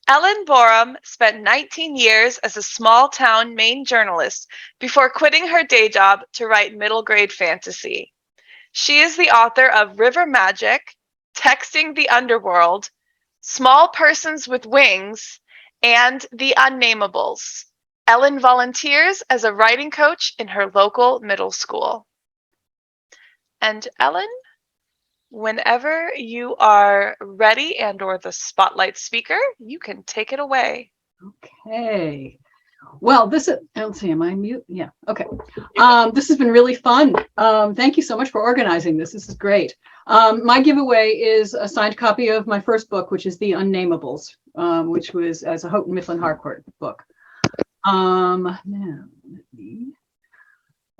Ellen Booraem spent 19 years as a small-town Maine journalist before quitting her day job to write middle-grade fantasy. She is the author of River Magic, Texting the Underworld, Small Persons with Wings, and The Unnamables. Ellen volunteers as a writing coach in her local middle school. And Ellen, whenever you are ready and/or the spotlight speaker, you can take it away. Okay. Well, let's see, am I mute? Yeah, okay. This has been really fun. Thank you so much for organizing this. This is great. My giveaway is a signed copy of my first book, which is The Unnamables, which was as a Houghton Mifflin Harcourt book. Now,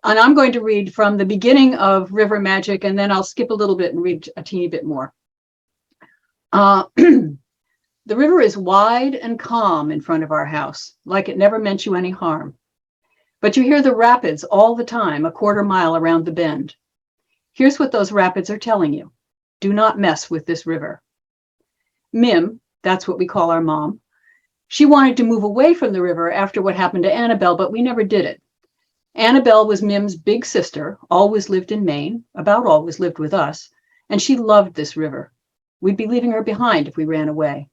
and I'm going to read from the beginning of River Magic, and then I'll skip a little bit and read a teeny bit more. The river is wide and calm in front of our house, like it never meant you any harm. But you hear the rapids all the time, a quarter mile around the bend. Here's what those rapids are telling you. Do not mess with this river. Mim, that's what we call our mom, she wanted to move away from the river after what happened to Annabelle, but we never did it. Annabelle was Mim's big sister, always lived in Maine, about always lived with us, and she loved this river. We'd be leaving her behind if we ran away.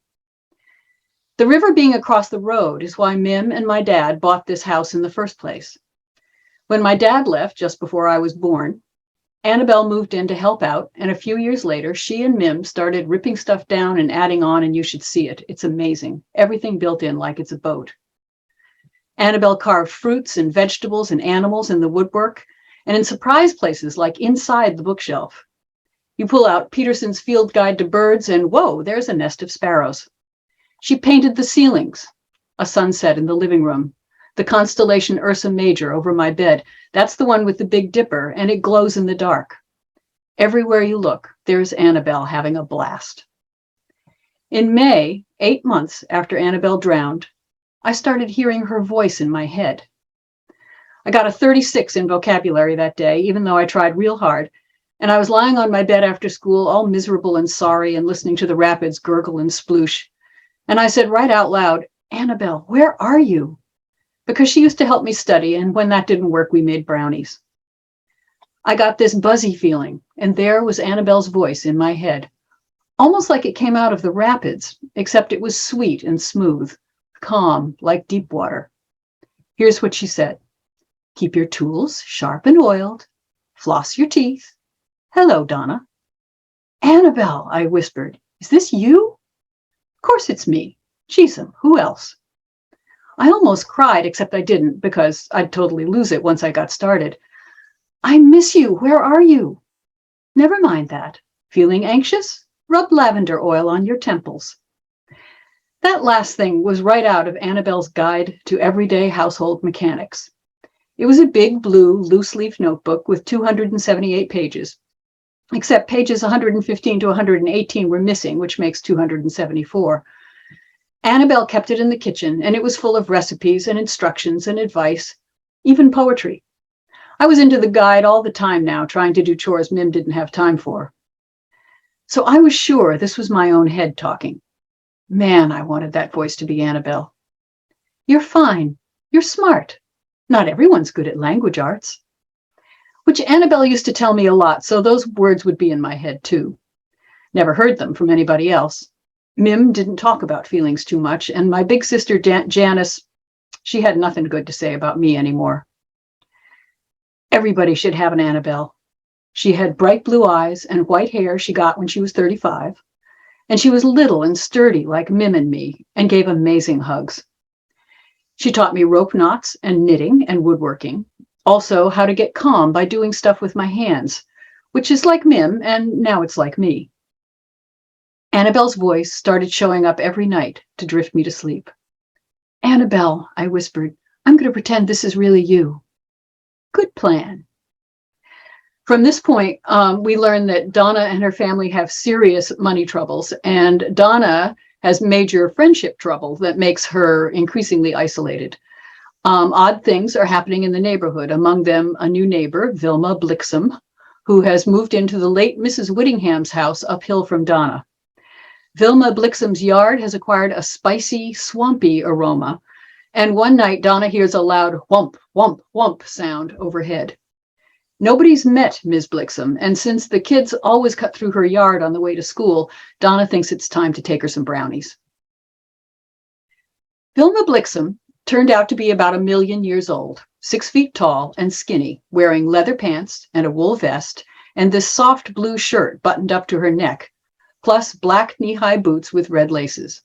The river being across the road is why Mim and my dad bought this house in the first place. When my dad left just before I was born, Annabelle moved in to help out, and a few years later, she and Mim started ripping stuff down and adding on, and you should see it. It's amazing. Everything built in like it's a boat. Annabelle carved fruits and vegetables and animals in the woodwork, and in surprise places like inside the bookshelf. You pull out Peterson's Field Guide to Birds, and whoa, there's a nest of sparrows. She painted the ceilings, a sunset in the living room, the constellation Ursa Major over my bed. That's the one with the Big Dipper, and it glows in the dark. Everywhere you look, there's Annabelle having a blast. In May, 8 months after Annabelle drowned, I started hearing her voice in my head. I got a 36 in vocabulary that day, even though I tried real hard, and I was lying on my bed after school, all miserable and sorry, and listening to the rapids gurgle and sploosh. And I said right out loud, Annabelle, where are you? Because she used to help me study, and when that didn't work, we made brownies. I got this buzzy feeling, and there was Annabelle's voice in my head, almost like it came out of the rapids, except it was sweet and smooth, calm, like deep water. Here's what she said. Keep your tools sharp and oiled. Floss your teeth. Hello, Donna. Annabelle, I whispered, is this you? Of course it's me. Jeezum, who else? I almost cried, except I didn't, because I'd totally lose it once I got started. I miss you. Where are you? Never mind that. Feeling anxious? Rub lavender oil on your temples. That last thing was right out of Annabelle's Guide to Everyday Household Mechanics. It was a big blue loose-leaf notebook with 278 pages, except pages 115 to 118 were missing, which makes 274. Annabelle kept it in the kitchen, and it was full of recipes and instructions and advice, even poetry. I was into the guide all the time now, trying to do chores Mim didn't have time for. So I was sure this was my own head talking. Man, I wanted that voice to be Annabelle. You're fine. You're smart. Not everyone's good at language arts. Which Annabelle used to tell me a lot, so those words would be in my head too. Never heard them from anybody else. Mim didn't talk about feelings too much, and my big sister Janice, she had nothing good to say about me anymore. Everybody should have an Annabelle. She had bright blue eyes and white hair she got when she was 35, and she was little and sturdy like Mim and me, and gave amazing hugs. She taught me rope knots and knitting and woodworking, also how to get calm by doing stuff with my hands, which is like Mim, and now it's like me. Annabelle's voice started showing up every night to drift me to sleep. Annabelle, I whispered, I'm going to pretend this is really you. Good plan. From this point, we learned that Donna and her family have serious money troubles, and Donna has major friendship trouble that makes her increasingly isolated. Odd things are happening in the neighborhood, among them a new neighbor, Vilma Blixom, who has moved into the late Mrs. Whittingham's house uphill from Donna. Vilma Blixom's yard has acquired a spicy, swampy aroma, and one night Donna hears a loud whump, whump, whump sound overhead. Nobody's met Ms. Blixom, and since the kids always cut through her yard on the way to school, Donna thinks it's time to take her some brownies. Vilma Blixom turned out to be about 1,000,000 years old, 6 feet tall and skinny, wearing leather pants and a wool vest, and this soft blue shirt buttoned up to her neck, plus black knee-high boots with red laces.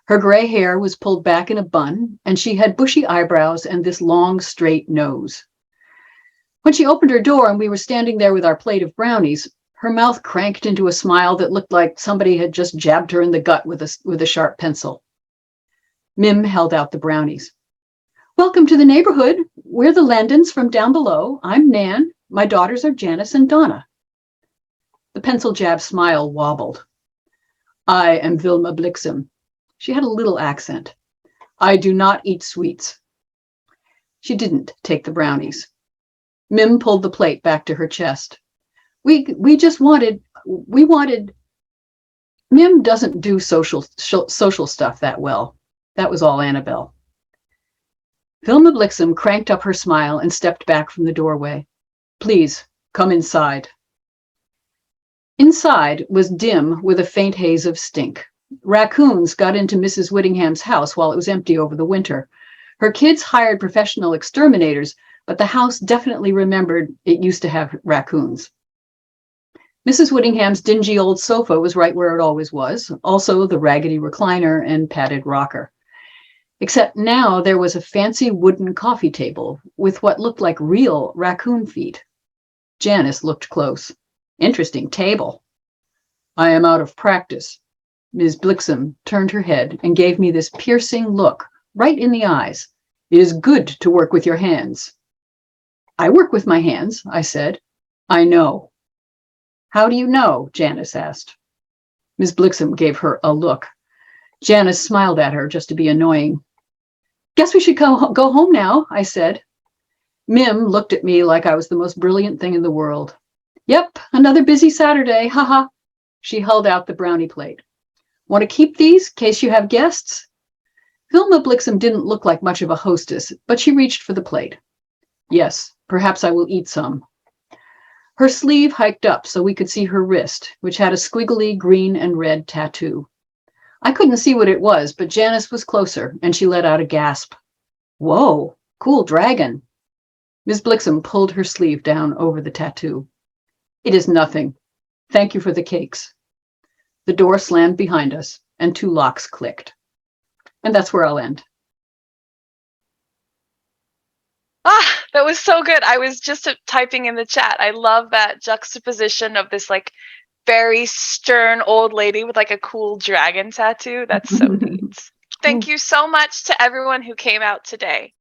Her gray hair was pulled back in a bun, and she had bushy eyebrows and this long, straight nose. When she opened her door and we were standing there with our plate of brownies, her mouth cranked into a smile that looked like somebody had just jabbed her in the gut with a sharp pencil. Mim held out the brownies. Welcome to the neighborhood. We're the Landons from down below. I'm Nan. My daughters are Janice and Donna. The pencil jab smile wobbled. I am Vilma Blixom. She had a little accent. I do not eat sweets. She didn't take the brownies. Mim pulled the plate back to her chest. We wanted. Mim doesn't do social stuff that well. That was all Annabelle. Vilma Blixom cranked up her smile and stepped back from the doorway. Please, come inside. Inside was dim with a faint haze of stink. Raccoons got into Mrs. Whittingham's house while it was empty over the winter. Her kids hired professional exterminators, but the house definitely remembered it used to have raccoons. Mrs. Whittingham's dingy old sofa was right where it always was, also the raggedy recliner and padded rocker. Except now there was a fancy wooden coffee table with what looked like real raccoon feet. Janice looked close. Interesting table. I am out of practice. Ms. Blixom turned her head and gave me this piercing look right in the eyes. It is good to work with your hands. I work with my hands, I said. I know. How do you know? Janice asked. Ms. Blixom gave her a look. Janice smiled at her just to be annoying. Guess we should go home now, I said. Mim looked at me like I was the most brilliant thing in the world. Yep, another busy Saturday, haha. She held out the brownie plate. Want to keep these in case you have guests? Vilma Blixom didn't look like much of a hostess, but she reached for the plate. Yes, perhaps I will eat some. Her sleeve hiked up so we could see her wrist, which had a squiggly green and red tattoo. I couldn't see what it was, but Janice was closer, and she let out a gasp. Whoa, cool dragon. Ms. Blixom pulled her sleeve down over the tattoo. It is nothing. Thank you for the cakes. The door slammed behind us, and 2 locks clicked. And that's where I'll end. Ah, that was so good. I was just typing in the chat. I love that juxtaposition of this like very stern old lady with like a cool dragon tattoo. That's so neat. Thank you so much to everyone who came out today.